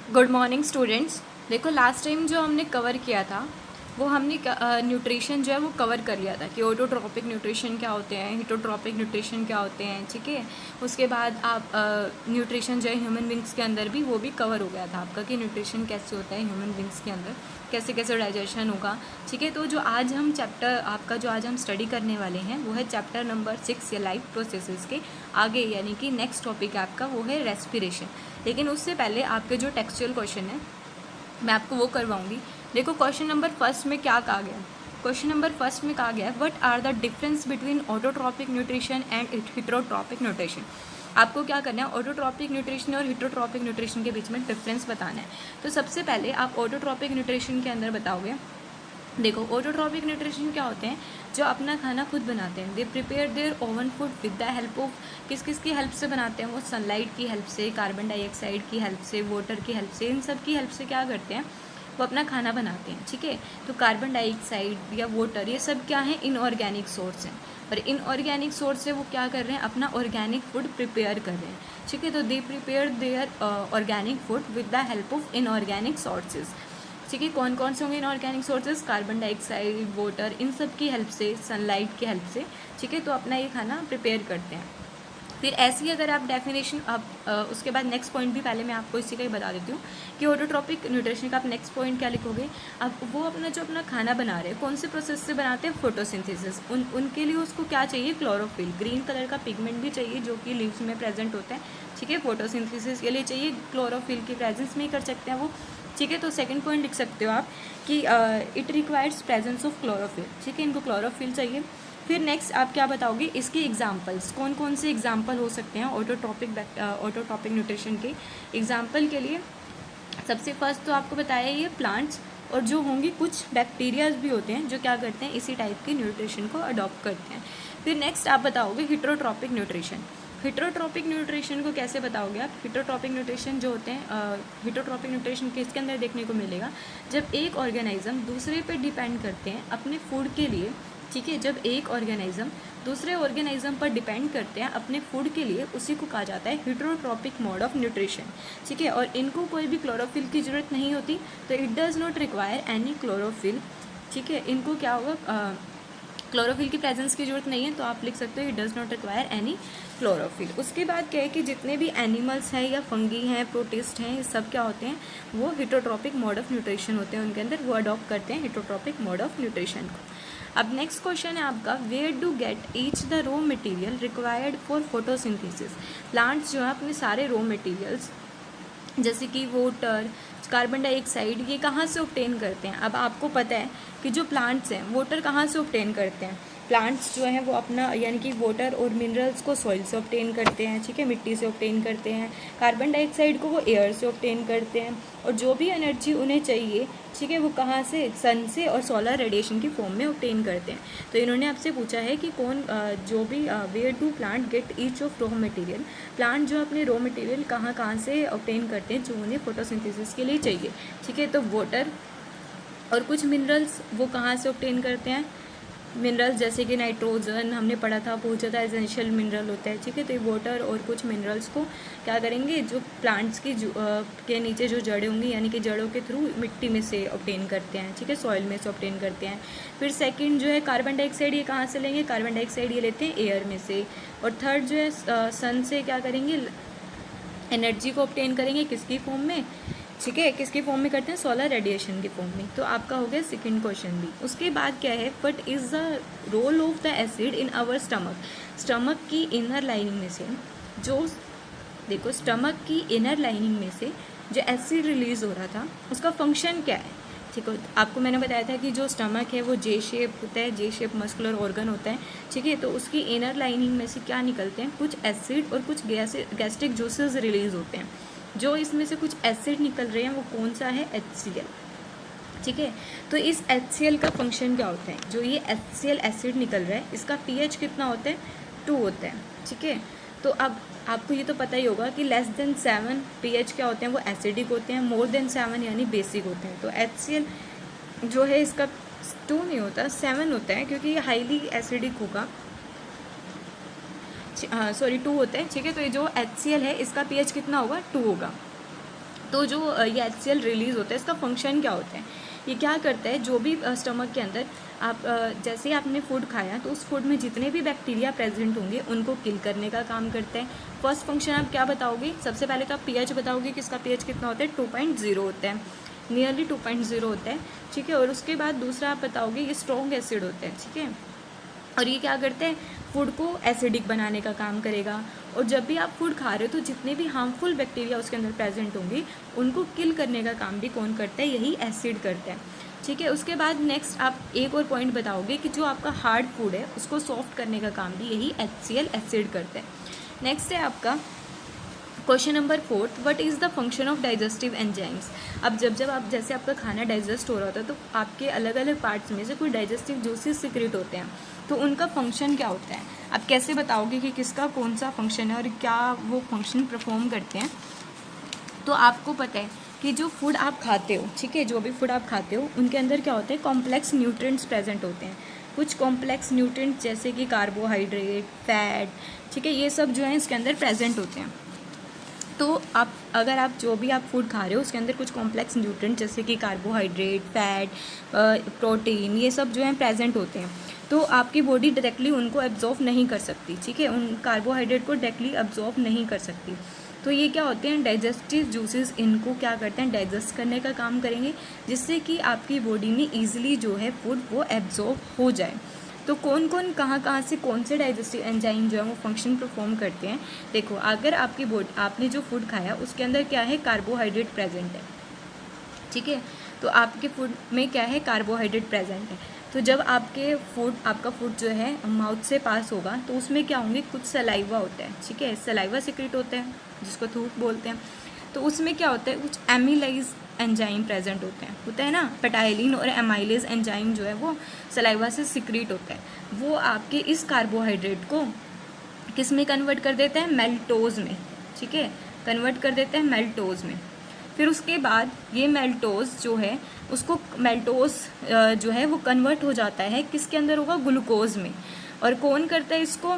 Good morning students. देखो last time जो हमने कवर किया था वो हमने न्यूट्रिशन जो है वो कवर कर लिया था कि ऑटोट्रॉपिक न्यूट्रिशन क्या होते हैं, हिटोट्रॉपिक न्यूट्रिशन क्या होते हैं। ठीक है, उसके बाद आप न्यूट्रिशन जो है ह्यूमन बींग्स के अंदर भी वो भी कवर हो गया था आपका कि न्यूट्रिशन कैसे होता है ह्यूमन बींग्स के अंदर, कैसे कैसे डाइजेशन होगा। ठीक है, तो जो आज हम चैप्टर आपका जो आज हम स्टडी करने वाले हैं वो है चैप्टर नंबर 6 या लाइफ प्रोसेसेस के आगे, यानी कि नेक्स्ट टॉपिक आपका वो है रेस्पिरेशन। लेकिन उससे पहले आपके जो टेक्सचुअल क्वेश्चन है मैं आपको वो करवाऊंगी। देखो क्वेश्चन नंबर फर्स्ट में क्या कहा गया है। क्वेश्चन नंबर फर्स्ट में कहा गया है what are the difference between autotrophic nutrition and heterotrophic nutrition. आपको क्या करना है, ऑटोट्रॉपिक न्यूट्रिशन और हिटरोट्रॉपिक न्यूट्रिशन के बीच में डिफरेंस बताना है। तो सबसे पहले आप ऑटोट्रॉपिक न्यूट्रिशन के अंदर बताओगे। देखो ऑटोट्रॉपिक न्यूट्रिशन क्या होते हैं, जो अपना खाना खुद बनाते हैं। दे prepare their own food with the help of, किस किस की हेल्प से बनाते हैं वो, सनलाइट की हेल्प से, कार्बन डाइऑक्साइड की हेल्प से, वाटर की हेल्प से, इन सब की हेल्प से क्या करते हैं वो अपना खाना बनाते हैं। ठीक है, तो कार्बन डाइऑक्साइड या वाटर ये सब क्या है, इनऑर्गेनिक सोर्स हैं। और इनऑर्गेनिक सोर्स से वो क्या कर रहे हैं, अपना ऑर्गेनिक फूड प्रिपेयर कर रहे हैं। ठीक है, तो they prepare their organic food with the help of inorganic sources. ठीक है, कौन कौन से होंगे inorganic sources, carbon dioxide, water, इन सब की हेल्प से, सनलाइट की हेल्प से। ठीक है, तो अपना ये खाना प्रिपेयर करते हैं। फिर ऐसी अगर आप डेफिनेशन आप उसके बाद नेक्स्ट पॉइंट भी पहले मैं आपको इसी का ही बता देती हूँ कि ऑटोट्रॉपिक न्यूट्रिशन का आप नेक्स्ट पॉइंट क्या लिखोगे। अब वो अपना जो अपना खाना बना रहे हैं कौन से प्रोसेस से बनाते हैं, फोटोसिंथेसिस। उनके लिए उसको क्या चाहिए, क्लोरोफिल, ग्रीन कलर का पिगमेंट भी चाहिए जो कि लीव्स में प्रेजेंट होता है। ठीक है, फोटोसिंथेसिस के लिए चाहिए क्लोरोफिल की प्रेजेंस में ही कर सकते हैं वो। ठीक है, तो सेकंड पॉइंट लिख सकते हो आप कि it requires presence of chlorophyll. ठीक है, इनको क्लोरोफिल चाहिए। फिर नेक्स्ट आप क्या बताओगे, इसके एग्जाम्पल्स कौन कौन से एग्जाम्पल हो सकते हैं ऑटोट्रॉपिक न्यूट्रिशन के। एग्जाम्पल के लिए सबसे फर्स्ट तो आपको बताया ये प्लांट्स, और जो होंगे कुछ बैक्टीरियाज भी होते हैं जो क्या करते हैं इसी टाइप के न्यूट्रिशन को अडॉप्ट करते हैं। फिर नेक्स्ट आप बताओगे हिटरोट्रॉपिक न्यूट्रिशन। हिटरोट्रॉपिक न्यूट्रिशन को कैसे बताओगे आप। हिटरोट्रॉपिक न्यूट्रिशन जो होते हैं, हिटरोट्रॉपिक न्यूट्रिशन किसके अंदर देखने को मिलेगा, जब एक ऑर्गेनिज्म दूसरे पे डिपेंड करते हैं अपने फूड के लिए। ठीक है, जब एक ऑर्गेनिज्म दूसरे ऑर्गेनिज्म पर डिपेंड करते हैं अपने फूड के लिए, उसी को कहा जाता है हिटरोट्रॉपिक मोड ऑफ न्यूट्रिशन। ठीक है, और इनको कोई भी क्लोरोफिल की ज़रूरत नहीं होती, तो it does not require any chlorophyll. ठीक है, इनको क्या होगा, क्लोरोफिल की प्रेजेंस की जरूरत नहीं है, तो आप लिख सकते हो it does not require any chlorophyll. उसके बाद क्या है कि जितने भी एनिमल्स हैं या फंगी हैं, प्रोटिस्ट हैं, ये सब क्या होते हैं, वो हिटोट्रॉपिक मोड ऑफ न्यूट्रिशन होते हैं उनके अंदर, वो अडॉप्ट करते हैं हिटोट्रॉपिक मोड ऑफ न्यूट्रिशन को। अब नेक्स्ट क्वेश्चन है आपका, where do get each the raw material required for photosynthesis. Plants जो है अपने सारे रॉ मटेरियल्स जैसे कि वाटर, कार्बन डाइऑक्साइड, ये कहाँ से ऑब्टेन करते हैं। अब आपको पता है कि जो प्लांट्स हैं वाटर कहाँ से ऑब्टेन करते हैं। प्लांट्स जो हैं वो अपना यानी कि वाटर और मिनरल्स को सॉइल से ऑब्टेन करते हैं। ठीक है, मिट्टी से ऑब्टेन करते हैं। कार्बन डाइऑक्साइड को वो एयर से ऑब्टेन करते हैं। और जो भी एनर्जी उन्हें चाहिए, ठीक है, वो कहाँ से, सन से और सोलर रेडिएशन की फॉर्म में ऑब्टेन करते हैं। तो इन्होंने आपसे पूछा है कि कौन जो भी where do plant get each of raw material. Plant जो अपने रॉ मटेरियल कहाँ कहाँ से ऑब्टेन करते हैं जो उन्हें फोटोसिंथेसिस के लिए चाहिए। ठीक है, तो वाटर और कुछ मिनरल्स वो कहाँ से ऑब्टेन करते हैं, मिनरल्स जैसे कि नाइट्रोजन हमने पढ़ा था, बहुत ज़्यादा एसेंशियल मिनरल होता है। ठीक है, तो ये वाटर और कुछ मिनरल्स को क्या करेंगे, जो प्लांट्स की के नीचे जो जड़ें होंगी यानी कि जड़ों के थ्रू मिट्टी में से ऑब्टेन करते हैं। ठीक है, सॉइल में से ऑब्टेन करते हैं। फिर सेकंड जो है कार्बन डाइऑक्साइड, ये कहाँ से लेंगे, कार्बन डाइऑक्साइड ये लेते हैं एयर में से। और थर्ड जो है सन से क्या करेंगे, एनर्जी को ऑब्टेन करेंगे किसकी फॉर्म में, ठीक है, किसकी फॉर्म में करते हैं, सोलर रेडिएशन की फॉर्म में। तो आपका हो गया सेकंड क्वेश्चन भी। उसके बाद क्या है, what is the role of the acid in our stomach. Stomach की इनर लाइनिंग में से जो, देखो स्टमक की इनर लाइनिंग में से जो एसिड रिलीज़ हो रहा था उसका फंक्शन क्या है। ठीक है, आपको मैंने बताया था कि जो स्टमक है वो जे शेप होता है, जे शेप मस्कुलर ऑर्गन होता है। ठीक है, तो उसकी इनर लाइनिंग में से क्या निकलते हैं, कुछ एसिड और कुछ गैस्ट्रिक जूसेस रिलीज़ होते हैं। जो इसमें से कुछ एसिड निकल रहे हैं वो कौन सा है, HCl। ठीक है, तो इस HCl का फंक्शन क्या होता है, जो ये HCl एसिड निकल रहा है इसका pH कितना होता है, 2 होता है। ठीक है, तो अब आपको ये तो पता ही होगा कि लेस देन 7 pH क्या होते हैं, वो एसिडिक होते हैं, मोर देन 7 यानी बेसिक होते हैं। तो HCl जो है इसका 2 नहीं होता, 7 होता है, क्योंकि ये हाईली एसिडिक होगा। सॉरी 2 होते हैं। ठीक है, तो ये जो HCl है इसका pH कितना होगा, 2 होगा। तो जो ये HCl रिलीज़ होता है, इसका फंक्शन क्या होता है? ये क्या करता है, जो भी स्टमक के अंदर आप जैसे ही आपने फूड खाया तो उस फूड में जितने भी बैक्टीरिया प्रेजेंट होंगे उनको किल करने का काम करता है। फर्स्ट फंक्शन आप क्या बताओगे? सबसे पहले तो आप pH बताओगे कि इसका pH कितना होता है, 2.0 होता है, नियरली 2.0 होता है, ठीक है। और उसके बाद दूसरा आप बताओगे ये स्ट्रॉन्ग एसिड होता है, ठीक है। और ये क्या करते हैं, फूड को एसिडिक बनाने का काम करेगा। और जब भी आप फूड खा रहे हो तो जितने भी हार्मफुल बैक्टीरिया उसके अंदर प्रेजेंट होंगे उनको किल करने का काम भी कौन करता है? यही एसिड करता है, ठीक है। उसके बाद नेक्स्ट आप एक और पॉइंट बताओगे कि जो आपका हार्ड फूड है उसको सॉफ्ट करने का काम भी यही HCl एसिड करता है। नेक्स्ट है आपका question number 4, what is the function of digestive enzymes. अब जब आप जैसे आपका खाना डाइजेस्ट हो रहा होता है तो आपके अलग अलग पार्ट्स में से कोई डाइजेस्टिव जूसेस सीक्रेट होते हैं, तो उनका फंक्शन क्या होता है? आप कैसे बताओगे कि किसका कौन सा फंक्शन है और क्या वो फंक्शन परफॉर्म करते हैं? तो आपको पता है कि जो फूड आप खाते हो, ठीक है, जो भी फूड आप खाते हो उनके अंदर क्या होते हैं, कॉम्प्लेक्स न्यूट्रिएंट्स प्रेजेंट होते हैं। कुछ कॉम्प्लेक्स न्यूट्रिएंट्स जैसे कि कार्बोहाइड्रेट, फैट, ठीक है, ये सब जो है इसके अंदर प्रेजेंट होते हैं। तो अगर आप जो भी आप फूड खा रहे हो उसके अंदर कुछ कॉम्प्लेक्स न्यूट्रिएंट जैसे कि कार्बोहाइड्रेट, फैट, प्रोटीन, ये सब जो है प्रेजेंट होते हैं, तो आपकी बॉडी डायरेक्टली उनको एब्जॉर्व नहीं कर सकती, ठीक है, उन कार्बोहाइड्रेट को डायरेक्टली एब्जॉर्व नहीं कर सकती। तो ये क्या होते हैं, डाइजेस्टिव जूसेस, इनको क्या करते हैं, डाइजेस्ट करने का काम करेंगे, जिससे कि आपकी बॉडी में ईजिली जो है फूड वो एब्जॉर्व हो जाए। तो कौन कौन कहाँ से कौन से डाइजेस्टिव एंजाइम जो है वो फंक्शन परफॉर्म करते हैं? देखो, अगर आपकी बॉडी, आपने जो फूड खाया उसके अंदर क्या है, कार्बोहाइड्रेट प्रेजेंट है, ठीक है, तो आपके फूड में क्या है, कार्बोहाइड्रेट प्रेजेंट है। तो जब आपका फूड जो है माउथ से पास होगा तो उसमें क्या होंगे, कुछ सलाइवा होता है, ठीक है, सलाइवा सिक्रेट होता है जिसको थूक बोलते हैं। तो उसमें क्या होता है, कुछ एमिलाइज एंजाइम प्रेजेंट होता है ना, पेटाइलिन और एमाइलेज एंजाइम जो है वो सलाइवा से सिक्रीट होता है। वो आपके इस कार्बोहाइड्रेट को किस में कन्वर्ट कर देते हैं, मेल्टोज में, ठीक है, कन्वर्ट कर देते हैं मेल्टोज में। फिर उसके बाद ये मेल्टोज जो है उसको मेल्टोज जो है वो कन्वर्ट हो जाता है किसके अंदर होगा, ग्लूकोज में। और कौन करता है इसको,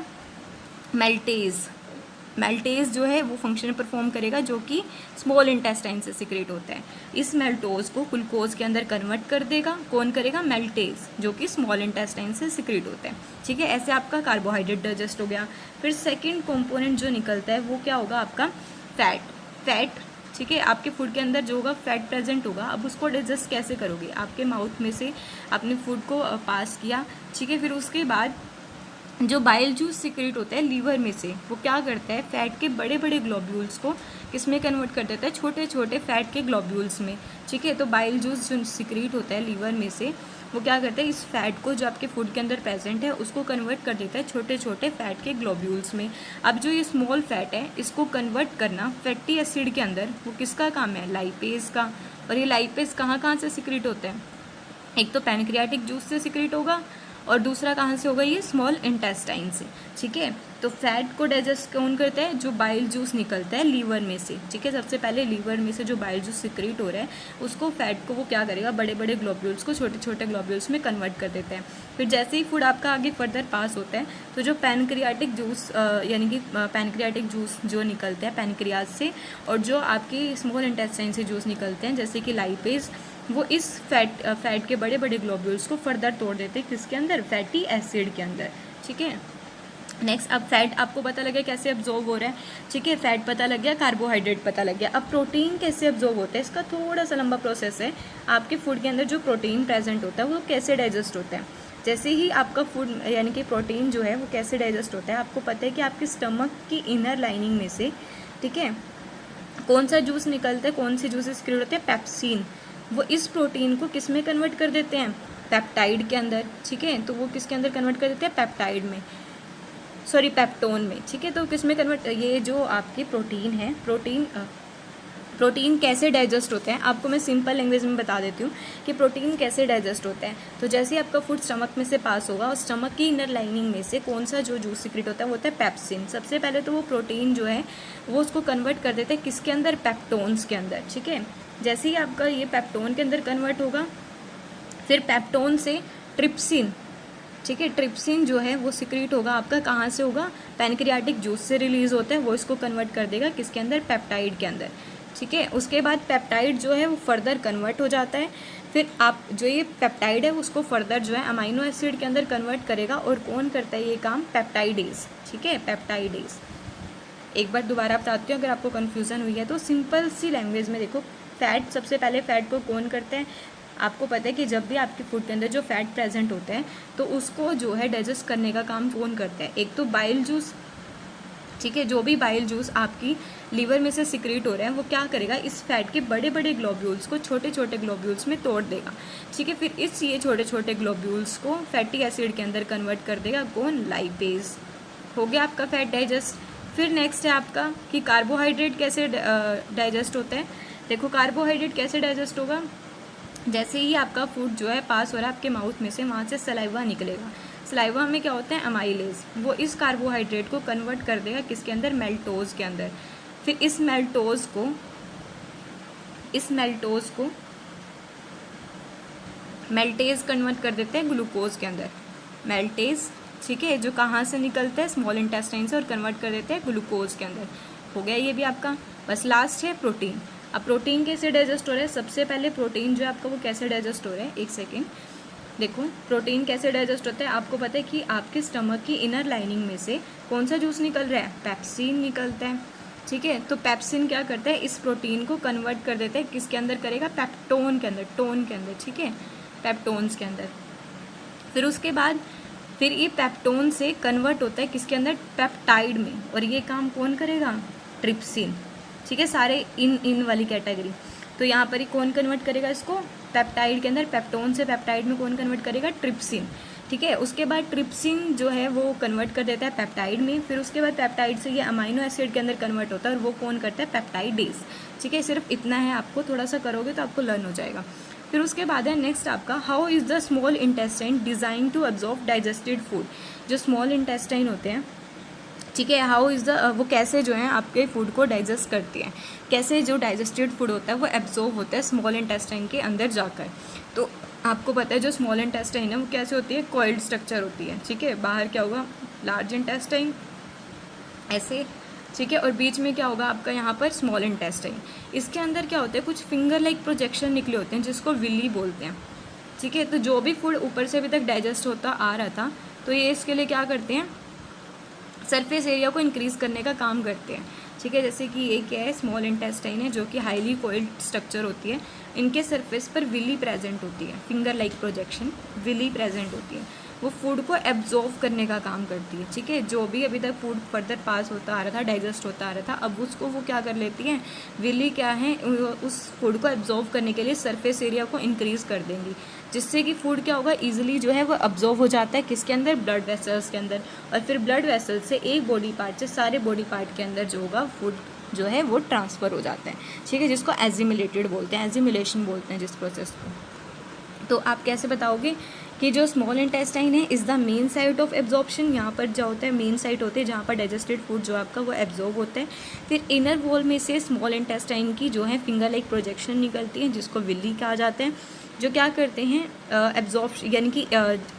मेल्टेज जो है वो फंक्शन परफॉर्म करेगा जो कि स्मॉल इंटेस्टाइन से सिक्रेट होता है। इस मेल्टोज को ग्लूकोज के अंदर कन्वर्ट कर देगा, कौन करेगा, मेल्टेज, जो कि स्मॉल इंटेस्टाइन से सिक्रेट होता है, ठीक है। ऐसे आपका कार्बोहाइड्रेट डाइजेस्ट हो गया। फिर सेकेंड कॉम्पोनेंट जो निकलता है वो क्या होगा, आपका फैट, ठीक है, आपके फूड के अंदर जो होगा फैट प्रेजेंट होगा। अब उसको डाइजेस्ट कैसे करोगे, आपके माउथ में से आपने फूड को पास किया, ठीक है, फिर उसके बाद जो बाइल जूस सिक्रेट होता है लीवर में से, वो क्या करता है, फैट के बड़े बड़े ग्लोब्यूल्स को किस में कन्वर्ट कर देता है, छोटे छोटे फैट के ग्लोब्यूल्स में, ठीक है। तो बाइल जूस जो सिक्रेट होता है लीवर में से, वो क्या करता है, इस फैट को जो आपके फूड के अंदर प्रेजेंट है उसको कन्वर्ट कर देता है छोटे छोटे फैट के ग्लोब्यूल्स में। अब जो ये स्मॉल फैट है इसको कन्वर्ट करना फैटी एसिड के अंदर, वो किसका काम है, लाइपेज का। और ये लाइपेज कहाँ से सिक्रेट होता है, एक तो पैनक्रियाटिक जूस से सिक्रेट होगा और दूसरा कहाँ से होगा, ये स्मॉल इंटेस्टाइन से, ठीक है। तो फैट को डाइजेस्ट कौन करता है, जो बाइल जूस निकलता है लीवर में से, ठीक है। सबसे पहले लीवर में से जो बाइल जूस सिक्रेट हो रहा है उसको फैट को वो क्या करेगा, बड़े बड़े ग्लोब्यूल्स को छोटे छोटे ग्लोब्यूल्स में कन्वर्ट कर देता है। फिर जैसे ही फूड आपका आगे फर्दर पास होता है तो जो पैनक्रियाटिक जूस यानी कि पैनक्रियाटिक जूस जो निकलते हैं पैनक्रियाज से, और जो आपकी स्मॉल इंटेस्टाइन से जूस निकलते हैं जैसे कि लाइपेज, वो इस फैट के बड़े बड़े ग्लोब्यूल्स को फर्दर तोड़ देते हैं किसके अंदर, फैटी एसिड के अंदर, ठीक है। नेक्स्ट, अब फैट आपको पता लग गया कैसे अब्जॉर्ब हो रहा है, ठीक है, फैट पता लग गया, कार्बोहाइड्रेट पता लग गया। अब प्रोटीन कैसे अब्जॉर्ब होता है, इसका थोड़ा सा लंबा प्रोसेस है। आपके फूड के अंदर जो प्रोटीन प्रेजेंट होता है वो कैसे डाइजेस्ट होता है, जैसे ही आपका फूड यानी कि प्रोटीन जो है वो कैसे डाइजेस्ट होता है, आपको पता है कि आपके स्टमक की इनर लाइनिंग में से, ठीक है, कौन सा जूस निकलता है, कौन से जूसेस क्रिएट होते हैं, पेप्सिन। वो इस प्रोटीन को किस में कन्वर्ट कर देते हैं, पेप्टाइड के अंदर, ठीक है। तो वो किसके अंदर कन्वर्ट कर देते हैं, पेप्टाइड में, सॉरी पेप्टोन में, ठीक है। तो किस में कन्वर्ट, ये जो आपकी प्रोटीन है, प्रोटीन कैसे डाइजेस्ट होते हैं, आपको मैं सिंपल लैंग्वेज में बता देती हूँ कि प्रोटीन कैसे डाइजेस्ट होते हैं। तो जैसे ही आपका फूड स्टमक में से पास होगा और स्टमक की इनर लाइनिंग में से कौन सा जो जूस सीक्रेट होता है वो होता है पेप्सिन। सबसे पहले तो वो प्रोटीन जो है वो उसको कन्वर्ट कर देते हैं किसके अंदर, पेप्टोन्स के अंदर, ठीक है। जैसे ही आपका ये पेप्टोन के अंदर कन्वर्ट होगा, फिर पेप्टोन से ट्रिप्सिन, ठीक है, ट्रिप्सिन जो है वो सिक्रेट होगा आपका कहाँ से होगा, पैनक्रियाटिक जूस से रिलीज होता है, वो इसको कन्वर्ट कर देगा किसके अंदर, पेप्टाइड के अंदर, ठीक है। उसके बाद पेप्टाइड जो है वो फर्दर कन्वर्ट हो जाता है, फिर आप जो ये पेप्टाइड है उसको फर्दर जो है अमाइनो एसिड के अंदर कन्वर्ट करेगा, और कौन करता है ये काम? पेप्टाइडेज, ठीक है, पेप्टाइडेज। एक बार दोबारा बताती हूँ अगर आपको कन्फ्यूज़न हुई है तो। सिंपल सी लैंग्वेज में देखो, फैट, सबसे पहले फैट को कौन करते हैं? आपको पता है कि जब भी आपके फूड के अंदर जो फैट प्रेजेंट होता है तो उसको जो है डाइजेस्ट करने का काम कौन करता है? एक तो बाइल जूस, ठीक है, जो भी बाइल जूस आपकी लीवर में से सिक्रीट हो रहे हैं वो क्या करेगा? इस फैट के बड़े बड़े ग्लोब्यूल्स को छोटे छोटे ग्लोब्यूल्स में तोड़ देगा, ठीक है। फिर इस ये छोटे छोटे ग्लोब्यूल्स को फैटी एसिड के अंदर कन्वर्ट कर देगा, कौन? लाइपेज। हो गया आपका फैट डाइजेस्ट। फिर नेक्स्ट है आपका कि कार्बोहाइड्रेट कैसे डाइजेस्ट होता है। देखो कार्बोहाइड्रेट कैसे डाइजेस्ट होगा? जैसे ही आपका फूड जो है पास हो रहा है आपके माउथ में से, वहाँ से सलाइवा निकलेगा। सलाइवा में क्या होता है? अमाइलेज। वो इस कार्बोहाइड्रेट को कन्वर्ट कर देगा किसके अंदर? मेल्टोज के अंदर। फिर इस मेल्टोज को मेल्टेज कन्वर्ट कर देते हैं ग्लूकोज के अंदर। मेल्टेज, ठीक है, जो कहाँ से निकलते हैं? स्मॉल इंटेस्टाइन से, और कन्वर्ट कर देते हैं ग्लूकोज के अंदर। हो गया ये भी आपका। बस लास्ट है प्रोटीन। अब प्रोटीन कैसे डाइजेस्ट हो रहा है? सबसे पहले प्रोटीन जो है आपका वो कैसे डाइजेस्ट हो रहा है? एक सेकेंड, देखो प्रोटीन कैसे डाइजेस्ट होता है। आपको पता है कि आपके स्टमक की इनर लाइनिंग में से कौन सा जूस निकल रहा है? पेप्सिन निकलता है, ठीक है। तो पेप्सिन क्या करता है? इस प्रोटीन को कन्वर्ट कर देता है किसके अंदर करेगा? पेप्टोन के अंदर, टोन के अंदर, ठीक है, पेप्टोन्स के अंदर। फिर उसके बाद फिर ये पेप्टोन से कन्वर्ट होता है किसके अंदर? पेप्टाइड में, और ये काम कौन करेगा? ट्रिप्सिन, ठीक है, सारे इन वाली कैटेगरी। तो यहाँ पर ही कौन कन्वर्ट करेगा इसको? पेप्टाइड के अंदर। पेप्टोन से पेप्टाइड में कौन कन्वर्ट करेगा? ट्रिप्सिन, ठीक है। उसके बाद ट्रिप्सिन जो है वो कन्वर्ट कर देता है पेप्टाइड में। फिर उसके बाद पेप्टाइड से ये अमाइनो एसिड के अंदर कन्वर्ट होता है, और वो कौन करता है? पेप्टाइडेज, ठीक है। सिर्फ इतना है, आपको थोड़ा सा करोगे तो आपको लर्न हो जाएगा। फिर उसके बाद है नेक्स्ट आपका, how is the small intestine design to absorb digested food. जो स्मॉल इंटेस्टाइन होते हैं, ठीक है, हाउ इज़ द, वो कैसे जो है आपके फूड को डाइजेस्ट करती हैं, कैसे जो डाइजेस्टेड फूड होता है वो एब्जॉर्ब होता है स्मॉल इंटेस्टाइन के अंदर जाकर। तो आपको पता है जो स्मॉल इंटेस्टाइन है वो कैसे होती है? कॉइल्ड स्ट्रक्चर होती है, ठीक है। बाहर क्या होगा? लार्ज इंटेस्टाइन ऐसे, ठीक है, और बीच में क्या होगा आपका? यहाँ पर स्मॉल इंटेस्टाइन। इसके अंदर क्या होता है? कुछ फिंगर लाइक प्रोजेक्शन निकले होते हैं जिसको विली बोलते हैं, ठीक है। तो जो भी फूड ऊपर से अभी तक डाइजेस्ट होता आ रहा था तो ये इसके लिए क्या करते हैं? सरफेस एरिया को इंक्रीज़ करने का काम करते हैं, ठीक है। जैसे कि ये क्या है? स्मॉल इंटेस्टाइन है जो कि हाईली कोइल्ड स्ट्रक्चर होती है। इनके सरफेस पर विली प्रेजेंट होती है, finger like projection, villi present होती है। वो फूड को एब्जॉर्व करने का काम करती है, ठीक है। जो भी अभी तक फूड फर्दर पास होता आ रहा था, डाइजेस्ट होता आ रहा था, अब उसको वो क्या कर लेती हैं? विली क्या है? उस फूड को एब्जॉर्व करने के लिए सरफेस एरिया को इंक्रीज़ कर देंगी, जिससे कि फूड क्या होगा? ईजिली जो है वो अब्जॉर्व हो जाता है किसके अंदर? ब्लड वेसल्स के अंदर। और फिर ब्लड वेसल से एक बॉडी पार्ट से सारे बॉडी पार्ट के अंदर जो होगा फूड जो है वो ट्रांसफ़र हो जाता है, ठीक है, जिसको एजिमुलेटेड बोलते हैं, एजिमुलेशन बोलते हैं जिस प्रोसेस को। तो आप कैसे बताओगे कि जो स्मॉल इंटेस्टाइन है is the main site of absorption? यहाँ पर जो होता है मेन साइट होती है जहाँ पर डाइजेस्टेड फूड जो आपका वो एब्जॉर्ब होता है। फिर इनर वॉल में से स्मॉल इंटेस्टाइन की जो है फिंगर लाइक प्रोजेक्शन निकलती है जिसको विली कहा जाता है, जो क्या करते हैं? एब्जॉर्प्शन, यानी कि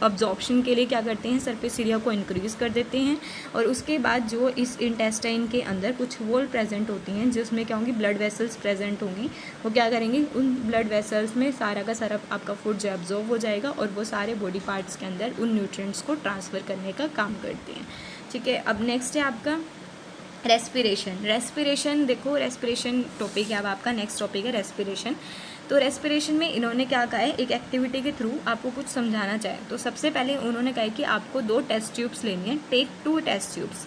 अब्जॉर्प्शन के लिए क्या करते हैं? सरफेस एरिया को इंक्रीज़ कर देते हैं। और उसके बाद जो इस इंटेस्टाइन के अंदर कुछ वॉल प्रेजेंट होती हैं जिसमें क्या होंगी? ब्लड वेसल्स प्रेजेंट होंगी। वो क्या करेंगे? उन ब्लड वेसल्स में सारा का सारा आपका फूड जो एब्जॉर्ब हो जाएगा, और वो सारे बॉडी पार्ट्स के अंदर उन न्यूट्रिएंट्स को ट्रांसफ़र करने का काम करते हैं, ठीक है। अब नेक्स्ट है आपका रेस्पिरेशन। रेस्पिरेशन, देखो रेस्पिरेशन टॉपिक है अब आपका, नेक्स्ट टॉपिक है रेस्पिरेशन। तो रेस्पिरेशन में इन्होंने क्या कहा है? एक एक्टिविटी के थ्रू आपको कुछ समझाना चाहे तो सबसे पहले उन्होंने कहा है कि आपको 2 टेस्ट ट्यूब्स लेनी है। टेक 2 टेस्ट ट्यूब्स,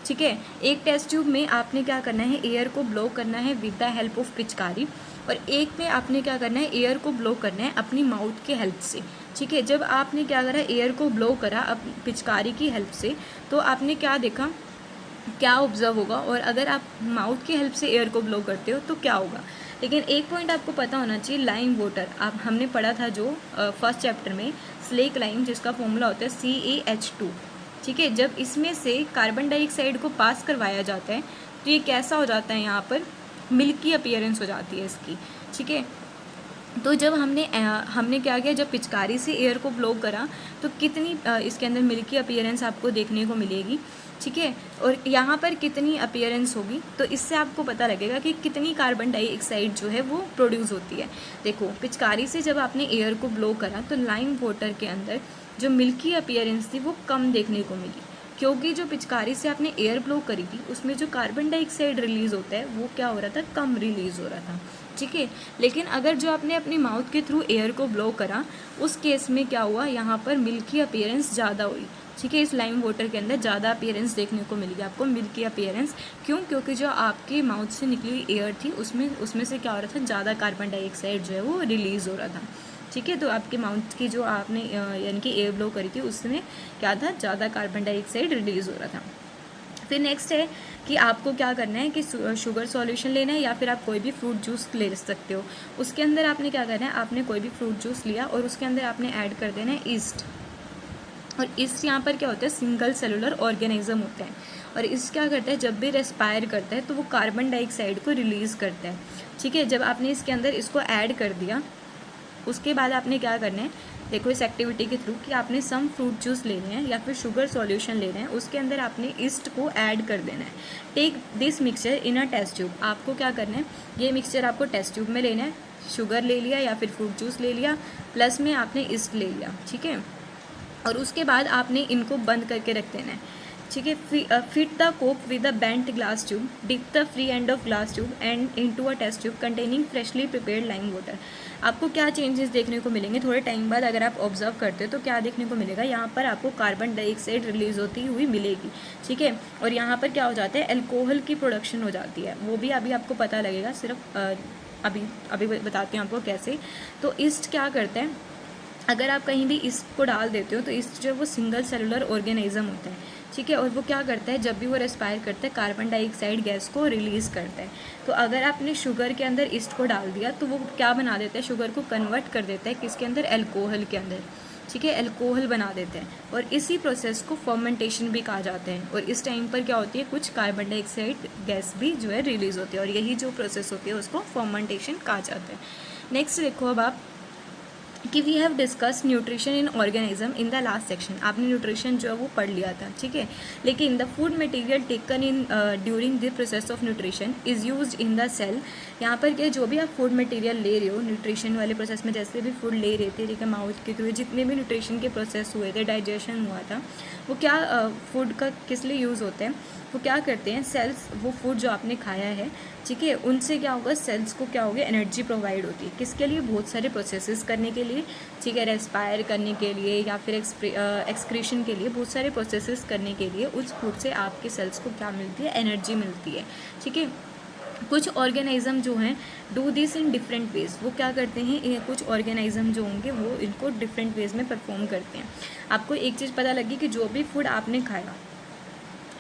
ठीक है। एक टेस्ट ट्यूब में आपने क्या करना है? एयर को ब्लो करना है विद द हेल्प ऑफ पिचकारी, और एक में आपने क्या करना है? एयर को ब्लो करना है अपनी माउथ के हेल्प से, ठीक है। जब आपने क्या करा? एयर को ब्लो करा पिचकारी की हेल्प से, तो आपने क्या देखा? क्या ऑब्जर्व होगा? और अगर आप माउथ की हेल्प से एयर को ब्लो करते हो तो क्या होगा? लेकिन एक पॉइंट आपको पता होना चाहिए, लाइम वाटर आप हमने पढ़ा था जो फर्स्ट चैप्टर में, स्लेक लाइम जिसका फॉर्मूला होता है CaH2, ठीक है। जब इसमें से कार्बन डाइऑक्साइड को पास करवाया जाता है तो ये कैसा हो जाता है? यहाँ पर मिल्की अपीयरेंस हो जाती है इसकी, ठीक है। तो जब हमने क्या किया? जब पिचकारी से एयर को ब्लो करा तो कितनी इसके अंदर मिल्की अपीयरेंस आपको देखने को मिलेगी, ठीक है। और यहाँ पर कितनी अपीयरेंस होगी, तो इससे आपको पता लगेगा कि कितनी कार्बन डाइऑक्साइड जो है वो प्रोड्यूस होती है। देखो, पिचकारी से जब आपने एयर को ब्लो करा तो लाइम वाटर के अंदर जो मिल्की अपीयरेंस थी वो कम देखने को मिली, क्योंकि जो पिचकारी से आपने एयर ब्लो करी थी उसमें जो कार्बन डाइऑक्साइड रिलीज़ होता है वो क्या हो रहा था, कम रिलीज़ हो रहा था। ठीक है। लेकिन अगर जो आपने अपनी माउथ के थ्रू एयर को ब्लो करा, उस केस में क्या हुआ, यहाँ पर मिल्की अपीयरेंस ज़्यादा हुई। ठीक है, इस लाइम वाटर के अंदर ज़्यादा अपीयरेंस देखने को मिलेगी आपको, मिल्की अपीयरेंस। क्यों? क्योंकि जो आपके माउथ से निकली हुई एयर थी उसमें से क्या हो रहा था, ज़्यादा कार्बन डाइऑक्साइड जो है वो रिलीज़ हो रहा था। ठीक है, तो आपके माउथ की जो आपने यानी कि एयर ब्लो करी थी उसमें क्या था, ज़्यादा कार्बन डाइऑक्साइड रिलीज़ हो रहा था। फिर नेक्स्ट है कि आपको क्या करना है कि शुगर सॉल्यूशन लेना है या फिर आप कोई भी फ्रूट जूस ले सकते हो। उसके अंदर आपने क्या करना है, आपने कोई भी फ्रूट जूस लिया और उसके अंदर आपने ऐड कर देना है ईस्ट। और ईस्ट यहाँ पर क्या होता है, सिंगल सेलुलर ऑर्गेनिज्म होता है, और ईस्ट क्या करता है, जब भी रेस्पायर करता है तो वो कार्बन डाइऑक्साइड को रिलीज़ करता है। ठीक है, जब आपने इसके अंदर इसको ऐड कर दिया, उसके बाद आपने क्या करना है, देखो इस एक्टिविटी के थ्रू कि आपने सम फ्रूट जूस लेने हैं या फिर शुगर सॉल्यूशन लेना है, उसके अंदर आपने ईस्ट को ऐड कर देना है। Take this mixture in a test tube. आपको क्या करना है, ये मिक्सचर आपको टेस्ट ट्यूब में लेना है। शुगर ले लिया या फिर फ्रूट जूस ले लिया, प्लस में आपने ईस्ट ले लिया। ठीक है, और उसके बाद आपने इनको बंद करके रख देना है। ठीक है, फिट द कोक with a bent glass tube, dip the free end of glass tube and into a test tube containing freshly prepared lime water. आपको क्या चेंजेस देखने को मिलेंगे थोड़े टाइम बाद, अगर आप ऑब्जर्व करते हो तो क्या देखने को मिलेगा, यहाँ पर आपको कार्बन डाइऑक्साइड रिलीज होती हुई मिलेगी। ठीक है, और यहाँ पर क्या हो जाता है, अल्कोहल की प्रोडक्शन हो जाती है, वो भी अभी आपको पता लगेगा, सिर्फ अभी बताती हूँ आपको कैसे। तो ईस्ट क्या करता है, अगर आप कहीं भी ईस्ट को डाल देते हो तो ईस्ट जो है वो सिंगल सेलुलर ऑर्गेनिज्म होता है। ठीक है, और वो क्या करता है, जब भी वो रेस्पायर करता है कार्बन डाइऑक्साइड गैस को रिलीज़ करता है। तो अगर आपने शुगर के अंदर ईस्ट को डाल दिया तो वो क्या बना देता है, शुगर को कन्वर्ट कर देता है किसके अंदर, अल्कोहल के अंदर। ठीक है, अल्कोहल बना देते हैं, और इसी प्रोसेस को फर्मेंटेशन भी कहा जाता है। और इस टाइम पर क्या होती है, कुछ कार्बन डाइऑक्साइड गैस भी जो है रिलीज़ होती है, और यही जो प्रोसेस होती है उसको फर्मेंटेशन कहा जाता है। नेक्स्ट देखो अब आप कि we have discuss nutrition in organism in the last section. आपने न्यूट्रिशन जो है वो पढ़ लिया था। ठीक है, लेकिन the food material taken in during the process of nutrition is used in the cell. यहाँ पर क्या, जो भी आप फूड मटेरियल ले रहे हो न्यूट्रिशन वाले प्रोसेस में, जैसे भी फूड ले रहे थे, ठीक है, माउथ के थ्रू जितने भी न्यूट्रिशन के प्रोसेस हुए थे, डाइजेशन हुआ था, वो क्या फूड का किस लिए यूज़ होता है, वो क्या करते हैं, सेल्स, वो फूड जो आपने खाया है, ठीक है, उनसे क्या होगा, सेल्स को क्या होगा, एनर्जी प्रोवाइड होती है। किसके लिए, बहुत सारे प्रोसेसेस करने के लिए। ठीक है, रेस्पायर करने के लिए या फिर एक्सक्रीशन के लिए, बहुत सारे प्रोसेसेस करने के लिए उस फूड से आपके सेल्स को क्या मिलती है, एनर्जी मिलती है। ठीक है, कुछ ऑर्गेनिज्म जो हैं do this in different ways. वो क्या करते हैं, कुछ ऑर्गेनिज्म जो होंगे वो इनको डिफरेंट वेज में परफॉर्म करते हैं। आपको एक चीज़ पता लगी कि जो भी फूड आपने खाया,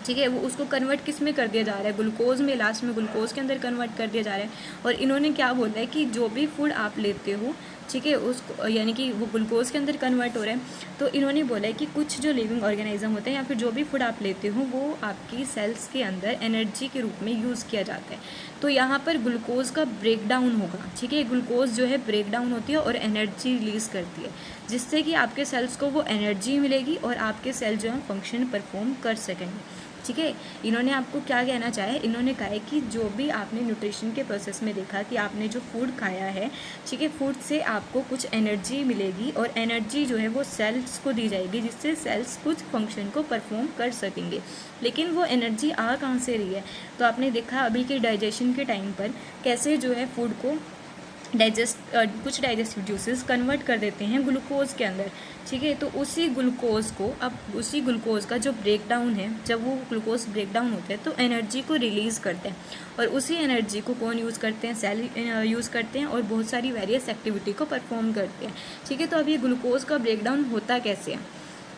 ठीक है, वो उसको कन्वर्ट किस में कर दिया जा रहा है, ग्लूकोज में, लास्ट में ग्लूकोज के अंदर कन्वर्ट कर दिया जा रहा है। और इन्होंने क्या बोला है कि जो भी फूड आप लेते हो, ठीक है, उसको यानी कि वो ग्लूकोज के अंदर कन्वर्ट हो रहा है। तो इन्होंने बोला है कि कुछ जो लिविंग ऑर्गेनिज्म होते हैं या फिर जो भी फूड आप लेते हो वो आपकी सेल्स के अंदर एनर्जी के रूप में यूज़ किया जाता है। तो यहाँ पर ग्लूकोज का ब्रेक डाउन होगा। ठीक है, ग्लूकोज जो है ब्रेक डाउन होती है और एनर्जी रिलीज़ करती है, जिससे कि आपके सेल्स को वो एनर्जी मिलेगी और आपके सेल जो है फंक्शन परफॉर्म कर सकेंगे। ठीक है, इन्होंने आपको क्या कहना चाहे, इन्होंने कहा है कि जो भी आपने न्यूट्रिशन के प्रोसेस में देखा कि आपने जो फूड खाया है, ठीक है, फूड से आपको कुछ एनर्जी मिलेगी और एनर्जी जो है वो सेल्स को दी जाएगी, जिससे सेल्स कुछ फंक्शन को परफॉर्म कर सकेंगे। लेकिन वो एनर्जी आ कहाँ से रही है, तो आपने देखा अभी के डाइजेशन के टाइम पर कैसे जो है फूड को कुछ डाइजेस्टिव जूसेस कन्वर्ट कर देते हैं ग्लूकोज के अंदर। ठीक है, तो उसी ग्लूकोज को, अब उसी ग्लूकोज का जो ब्रेक डाउन है, जब वो ग्लूकोज ब्रेक डाउन होता है तो एनर्जी को रिलीज़ करते हैं, और उसी एनर्जी को कौन यूज़ करते हैं, सेल यूज़ करते हैं और बहुत सारी वेरियस एक्टिविटी को परफॉर्म करते हैं। ठीक है, तो अब ये ग्लूकोज का ब्रेक डाउन होता कैसे है।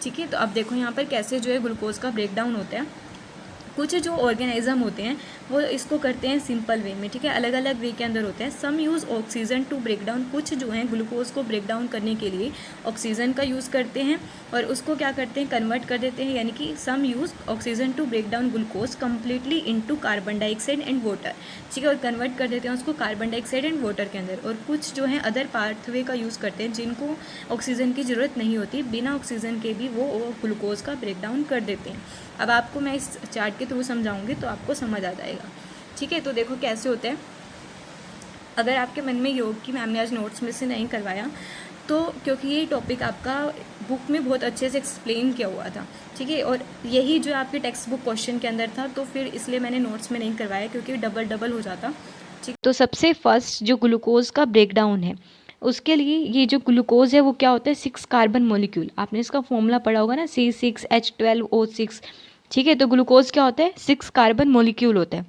ठीक है, तो अब देखो यहाँ पर कैसे जो है ग्लूकोज का ब्रेक डाउन होता है। कुछ जो ऑर्गेनिज्म होते हैं वो इसको करते हैं सिंपल वे में, ठीक है, अलग अलग वे के अंदर होते हैं। Some use oxygen to break down, कुछ जो हैं ग्लूकोज को ब्रेक डाउन करने के लिए ऑक्सीजन का यूज़ करते हैं और उसको क्या करते हैं, कन्वर्ट कर देते हैं, यानी कि some use oxygen to break down glucose completely into carbon dioxide and water, ठीक है, और कन्वर्ट कर देते हैं उसको कार्बन डाइऑक्साइड एंड वाटर के अंदर। और कुछ जो है अदर पाथवे का यूज़ करते हैं जिनको ऑक्सीजन की ज़रूरत नहीं होती, बिना ऑक्सीजन के भी वो ग्लूकोज का ब्रेक डाउन कर देते हैं। अब आपको मैं इस चार्ट के थ्रू समझाऊंगी तो आपको समझ आ जाएगा, ठीक है। तो देखो कैसे होता है। अगर आपके मन में योग की मैम ने आज नोट्स में से नहीं करवाया तो क्योंकि ये टॉपिक आपका बुक में बहुत अच्छे से एक्सप्लेन किया हुआ था, ठीक है, और यही जो आपके टेक्स्ट बुक क्वेश्चन के अंदर था, तो फिर इसलिए मैंने नोट्स में नहीं करवाया क्योंकि डबल हो जाता, ठीक। तो सबसे फर्स्ट जो ग्लूकोज का ब्रेकडाउन है उसके लिए ये जो ग्लूकोज है वो क्या होता है, 6 कार्बन मॉलिक्यूल, आपने इसका फॉर्मूला पढ़ा होगा ना, C6H12O6, ठीक है। तो ग्लूकोज क्या होता है, 6 कार्बन मॉलिक्यूल होता है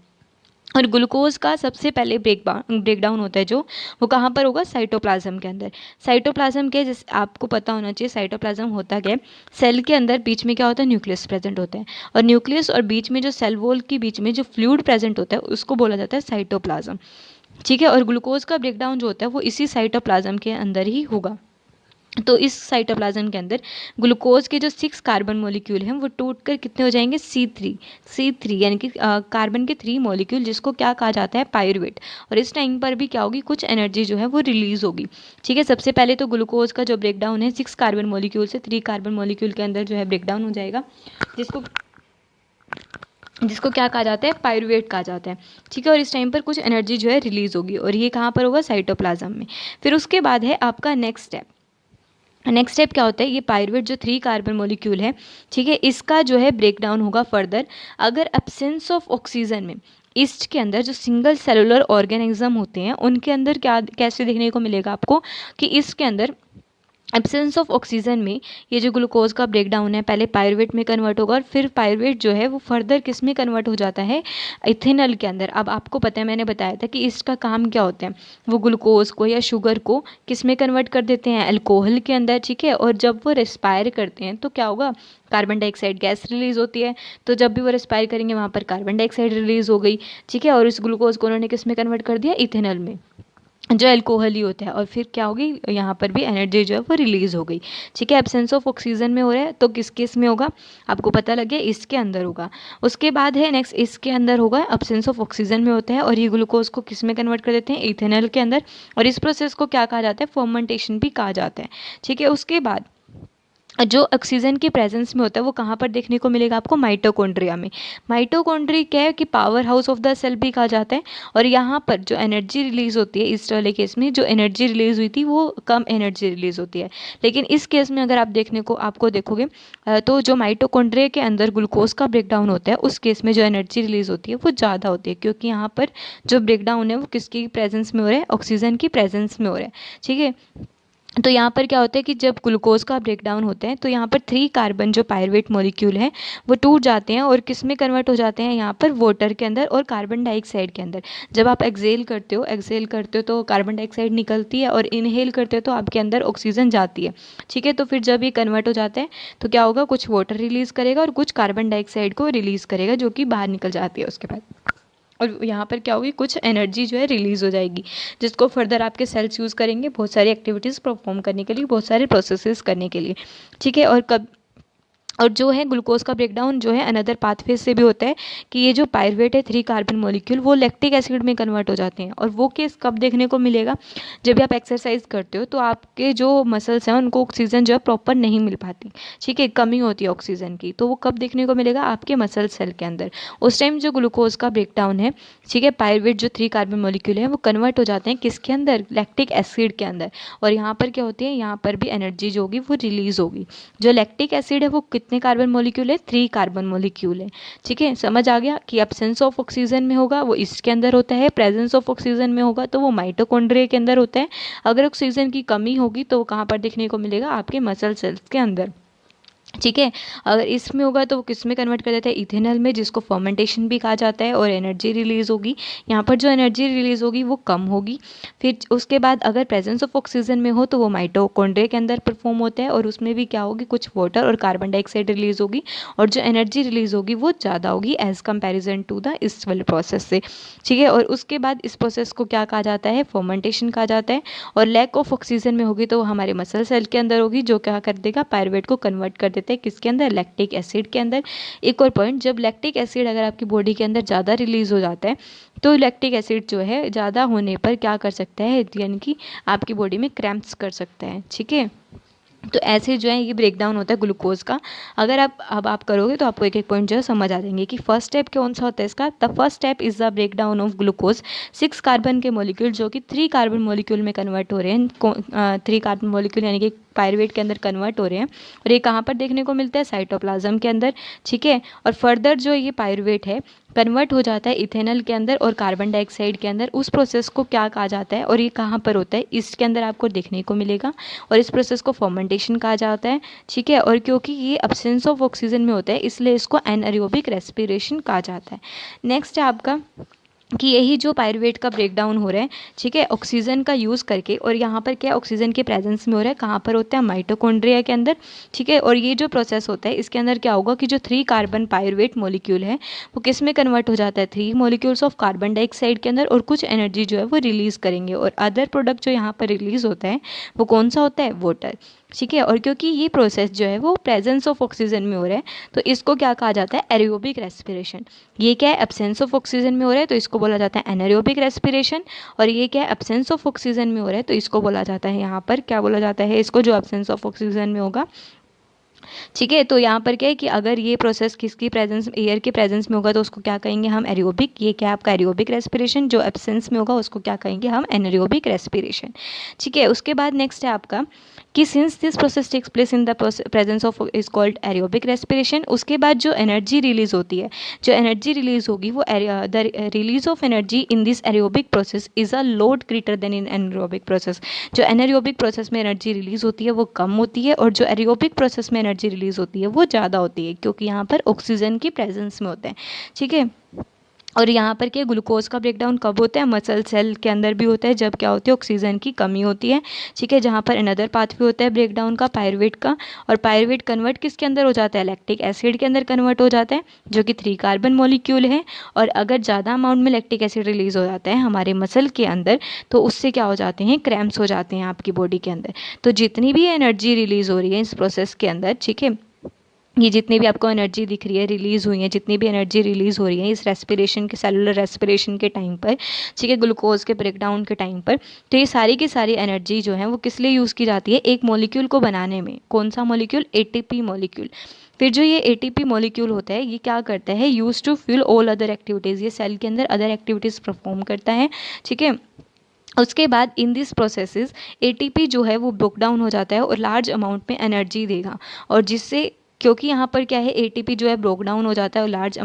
और ग्लूकोज का सबसे पहले ब्रेकडाउन होता है जो वो कहाँ पर होगा, साइटोप्लाज्म के अंदर। साइटोप्लाज्म के जैसे आपको पता होना चाहिए साइटोप्लाज्म होता क्या है, सेल के अंदर बीच में क्या होता है, न्यूक्लियस प्रेजेंट होता है और न्यूक्लियस और बीच में जो सेल वॉल के बीच में जो फ्लूइड प्रेजेंट होता है उसको बोला जाता है साइटोप्लाज्म, ठीक है। और ग्लूकोज का ब्रेकडाउन जो होता है वो इसी साइटोप्लाज्म के अंदर ही होगा। तो इस साइटोप्लाज्म के अंदर ग्लूकोज के जो 6 कार्बन मॉलिक्यूल हैं वो टूट कर कितने हो जाएंगे, C3 यानी कि कार्बन के 3 मॉलिक्यूल, जिसको क्या कहा जाता है, पायरुवेट। और इस टाइम पर भी क्या होगी, कुछ एनर्जी जो है वो रिलीज होगी, ठीक है। सबसे पहले तो ग्लूकोज का जो ब्रेकडाउन है 6 कार्बन मॉलिक्यूल से 3 कार्बन मॉलिक्यूल के अंदर जो है ब्रेकडाउन हो जाएगा, जिसको क्या कहा जाता है, पायरुवेट कहा जाता है, ठीक है। और इस टाइम पर कुछ एनर्जी जो है रिलीज होगी और ये कहाँ पर होगा, साइटोप्लाज्म में। फिर उसके बाद है आपका नेक्स्ट स्टेप क्या होता है, ये पायरुवेट जो 3 कार्बन मॉलिक्यूल है, ठीक है, इसका जो है ब्रेकडाउन होगा फर्दर। अगर एब्सेंस ऑफ ऑक्सीजन में ईस्ट के अंदर जो सिंगल सेलुलर ऑर्गेनिज्म होते हैं उनके अंदर क्या कैसे देखने को मिलेगा आपको कि ईस्ट के अंदर एब्सेंस ऑफ ऑक्सीजन में ये जो ग्लूकोज का ब्रेकडाउन है पहले पायरुवेट में कन्वर्ट होगा और फिर पायरुवेट जो है वो फर्दर किस में कन्वर्ट हो जाता है, इथेनॉल के अंदर। अब आपको पता है, मैंने बताया था कि इसका काम क्या होता है, वो ग्लूकोज को या शुगर को किस में कन्वर्ट कर देते हैं, अल्कोहल के अंदर, ठीक है। और जब वो रेस्पायर करते हैं तो क्या होगा, कार्बन डाइऑक्साइड गैस रिलीज होती है। तो जब भी वो रेस्पायर करेंगे वहाँ पर कार्बन डाइऑक्साइड रिलीज हो गई, ठीक है। और इस ग्लूकोज को उन्होंने किस में कन्वर्ट कर दिया, इथेनॉल में, जो अल्कोहल ही होता है। और फिर क्या होगी, यहाँ पर भी एनर्जी जो है वो रिलीज हो गई, ठीक है। एब्सेंस ऑफ ऑक्सीजन में हो रहा है तो किस केस में होगा, आपको पता लग गया, इसके अंदर होगा। उसके बाद है नेक्स्ट, इसके अंदर होगा, एब्सेंस ऑफ ऑक्सीजन में होता है और ये ग्लूकोज को किस में कन्वर्ट कर देते हैं, इथेनॉल के अंदर। और इस प्रोसेस को क्या कहा जाता है, फर्मेंटेशन भी कहा जाता है, ठीक है। उसके बाद जो ऑक्सीजन की प्रेजेंस में होता है वो कहाँ पर देखने को मिलेगा आपको, माइटोकॉन्ड्रिया में। माइटोकॉन्ड्रिया क्या है कि power house of the cell भी कहा जाता है। और यहाँ पर जो एनर्जी रिलीज होती है, इस वाले केस में जो एनर्जी रिलीज हुई थी वो कम एनर्जी रिलीज होती है, लेकिन इस केस में अगर आप आपको देखोगे तो जो माइटोकॉन्ड्रिया के अंदर ग्लूकोज का ब्रेकडाउन होता है उस केस में जो एनर्जी रिलीज होती है वो ज़्यादा होती है, क्योंकि यहाँ पर जो ब्रेकडाउन है वो किसकी प्रेजेंस में हो रहा है, ऑक्सीजन की प्रेजेंस में हो रहा है, ठीक है। तो यहाँ पर क्या होता है कि जब ग्लूकोज का ब्रेकडाउन होता है तो यहाँ पर 3 कार्बन जो पायरुवेट मॉलिक्यूल हैं वो टूट जाते हैं और किस में कन्वर्ट हो जाते हैं, यहाँ पर वाटर के अंदर और कार्बन डाइऑक्साइड के अंदर। जब आप एक्सेल करते हो तो कार्बन डाइऑक्साइड निकलती है और इनहेल करते हो तो आपके अंदर ऑक्सीजन जाती है, ठीक है। तो फिर जब ये कन्वर्ट हो जाता है तो क्या होगा, कुछ वाटर रिलीज़ करेगा और कुछ कार्बन डाइऑक्साइड को रिलीज़ करेगा जो कि बाहर निकल जाती है उसके बाद। और यहाँ पर क्या होगी, कुछ एनर्जी जो है रिलीज़ हो जाएगी, जिसको फर्दर आपके सेल्स यूज़ करेंगे बहुत सारी एक्टिविटीज़ परफॉर्म करने के लिए, बहुत सारे प्रोसेसेस करने के लिए, ठीक है। और जो है ग्लूकोज का ब्रेकडाउन जो है अनदर पाथवे से भी होता है कि ये जो पायरुवेट है 3 कार्बन मॉलिक्यूल वो लैक्टिक एसिड में कन्वर्ट हो जाते हैं। और वो केस कब देखने को मिलेगा, जब भी आप एक्सरसाइज करते हो तो आपके जो मसल्स हैं उनको ऑक्सीजन जो है प्रॉपर नहीं मिल पाती, ठीक है, कमी होती है ऑक्सीजन की। तो वो कब देखने को मिलेगा, आपके मसल सेल के अंदर। उस टाइम जो ग्लूकोज का ब्रेकडाउन है, ठीक है, पायरुवेट जो 3 कार्बन मॉलिक्यूल है वो कन्वर्ट हो जाते हैं किसके अंदर, लैक्टिक एसिड के अंदर। और यहाँ पर क्या होती है, यहाँ पर भी एनर्जी जो होगी वो रिलीज होगी। जो लैक्टिक एसिड है वो कितने कार्बन मॉलिक्यूल है, 3 कार्बन मॉलिक्यूल है, ठीक है। समझ आ गया कि एब्सेंस ऑफ ऑक्सीजन में होगा वो इसके अंदर होता है, प्रेजेंस ऑफ ऑक्सीजन में होगा तो वो माइटोकॉन्ड्रिया के अंदर होता है। अगर ऑक्सीजन की कमी होगी तो वो कहाँ पर देखने को मिलेगा, आपके मसल सेल्स के अंदर। ठीक है। अगर इसमें होगा तो वो किस में कन्वर्ट कर देता है, इथेनॉल में, जिसको फर्मेंटेशन भी कहा जाता है, और एनर्जी रिलीज़ होगी। यहाँ पर जो एनर्जी रिलीज़ होगी वो कम होगी। फिर उसके बाद अगर प्रेजेंस ऑफ ऑक्सीजन में हो तो वो माइटोकॉन्ड्रिया के अंदर परफॉर्म होता है, और उसमें भी क्या होगी, कुछ वाटर और कार्बन डाइऑक्साइड रिलीज़ होगी, और जो एनर्जी रिलीज़ होगी वो ज़्यादा होगी एज़ कम्पेरिजन टू द इस वाले प्रोसेस से। ठीक है। और उसके बाद इस प्रोसेस को क्या कहा जाता है, फर्मेंटेशन कहा जाता है। और लैक ऑफ ऑक्सीजन में होगी तो वो हमारे मसल सेल के अंदर होगी, जो क्या कर देगा, पायरुवेट को कन्वर्ट कर देता है किसके अंदर, लैक्टिक एसिड के अंदर। एक और पॉइंट, जब लैक्टिक एसिड अगर आपकी बॉडी के अंदर ज़्यादा रिलीज हो जाता है तो लैक्टिक एसिड जो है ज़्यादा होने पर क्या कर सकता है, यानी कि आपकी बॉडी में क्रैम्प्स कर सकता है। ठीक है। तो ऐसे जो है ये ब्रेक डाउन होता है ग्लूकोज का। अगर आप करोगे तो आपको एक एक पॉइंट जो है समझ आ जाएंगे कि फर्स्ट स्टेप कौन सा होता है इसका। The first step is the break down of glucose. 6 carbon के मॉलिक्यूल जो कि 3 कार्बन मॉलिक्यूल में कन्वर्ट हो रहे हैं, 3 कार्बन मॉलिक्यूल यानी कि पायरुवेट के अंदर कन्वर्ट हो रहे हैं, और ये कहाँ पर देखने को मिलता है, साइटोप्लाज्म के अंदर। ठीक है। और फर्दर जो ये पायरुवेट है कन्वर्ट हो जाता है इथेनॉल के अंदर और कार्बन डाइऑक्साइड के अंदर। उस प्रोसेस को क्या कहा जाता है और ये कहाँ पर होता है, इसके अंदर आपको देखने को मिलेगा, और इस प्रोसेस को फर्मेंटेशन कहा जाता है। ठीक है। और क्योंकि ये अब्सेंस ऑफ ऑक्सीजन में होता है इसलिए इसको एनाएरोबिक रेस्पिरेशन कहा जाता है। नेक्स्ट है आपका कि यही जो पायरुवेट का ब्रेक डाउन हो रहा है, ठीक है, ऑक्सीजन का यूज़ करके, और यहाँ पर क्या ऑक्सीजन के प्रेजेंस में हो रहा है, कहाँ पर होता है, माइटोकॉन्ड्रिया के अंदर। ठीक है। और ये जो प्रोसेस होता है इसके अंदर क्या होगा कि जो 3 कार्बन पायरुवेट मॉलिक्यूल है वो किस में कन्वर्ट हो जाता है, 3 मॉलिक्यूल्स ऑफ कार्बन डाइऑक्साइड के अंदर, और कुछ एनर्जी जो है वो रिलीज़ करेंगे, और अदर प्रोडक्ट जो यहाँ पर रिलीज़ होता है वो कौन सा होता है, वाटर। ठीक है। और क्योंकि ये प्रोसेस जो है वो प्रेजेंस ऑफ ऑक्सीजन में हो रहा है तो इसको क्या कहा जाता है, एरोबिक रेस्पिरेशन। ये क्या है, एब्सेंस ऑफ ऑक्सीजन में हो रहा है तो इसको बोला जाता है एनाएरोबिक रेस्पिरेशन। और ये क्या है, एब्सेंस ऑफ ऑक्सीजन में हो रहा है तो इसको बोला जाता है, यहाँ पर क्या बोला जाता है इसको, जो एब्सेंस ऑफ ऑक्सीजन में होगा। ठीक है। तो यहाँ पर क्या है कि अगर ये प्रोसेस किसकी प्रेजेंस, एयर के प्रेजेंस में होगा तो उसको क्या कहेंगे हम, एरोबिक। ये क्या है आपका एरोबिक रेस्पिरेशन। जो एब्सेंस में होगा उसको क्या कहेंगे हम, एनाएरोबिक रेस्पिरेशन। ठीक है। उसके बाद नेक्स्ट है आपका कि since this process takes place in the presence of is called aerobic respiration. उसके बाद जो एनर्जी रिलीज होती है, जो एनर्जी रिलीज होगी वो the release of energy in this aerobic process is a load greater then in anaerobic process. जो anaerobic process में एनर्जी रिलीज होती है वो कम होती है, और जो एरोबिक प्रोसेस में एनर्जी रिलीज होती है वो ज़्यादा होती है, क्योंकि यहाँ पर ऑक्सीजन की प्रेजेंस में होता है। ठीक है। और यहाँ पर क्या, ग्लूकोज का ब्रेकडाउन कब होता है, मसल सेल के अंदर भी होता है जब क्या होती है, ऑक्सीजन की कमी होती है। ठीक है। जहाँ पर अनदर पाथवे होता है ब्रेकडाउन का, पायरुवेट का। और पायरुवेट कन्वर्ट किसके अंदर हो जाता है, लैक्टिक एसिड के अंदर कन्वर्ट हो जाता है, जो कि 3 कार्बन मॉलिक्यूल है। और अगर ज़्यादा अमाउंट में लैक्टिक एसिड रिलीज हो जाता है हमारे मसल के अंदर तो उससे क्या हो जाते हैं, क्रैम्प्स हो जाते हैं आपकी बॉडी के अंदर। तो जितनी भी एनर्जी रिलीज हो रही है इस प्रोसेस के अंदर, ठीक है, ये जितनी भी आपको एनर्जी दिख रही है रिलीज़ हुई है, जितनी भी एनर्जी रिलीज़ हो रही है इस रेस्पिरेशन के, सेलुलर रेस्पिरेशन के टाइम पर, ठीक है, ग्लूकोज के ब्रेकडाउन के टाइम पर, तो ये सारी की सारी एनर्जी जो है वो किस लिए यूज़ की जाती है, एक मॉलिक्यूल को बनाने में। कौन सा मॉलिक्यूल, एटीपी मॉलिक्यूल। फिर जो ये एटीपी मॉलिक्यूल होता है ये क्या करता है, use to fuel all other activities. ये सेल के अंदर अदर एक्टिविटीज़ परफॉर्म करता है। ठीक है। उसके बाद इन दिस प्रोसेसेस एटीपी जो है वो ब्रोक डाउन हो जाता है और लार्ज अमाउंट में एनर्जी देगा, और जिससे, क्योंकि यहाँ पर क्या है, एटीपी जो है ब्रोक डाउन हो जाता है और लार्ज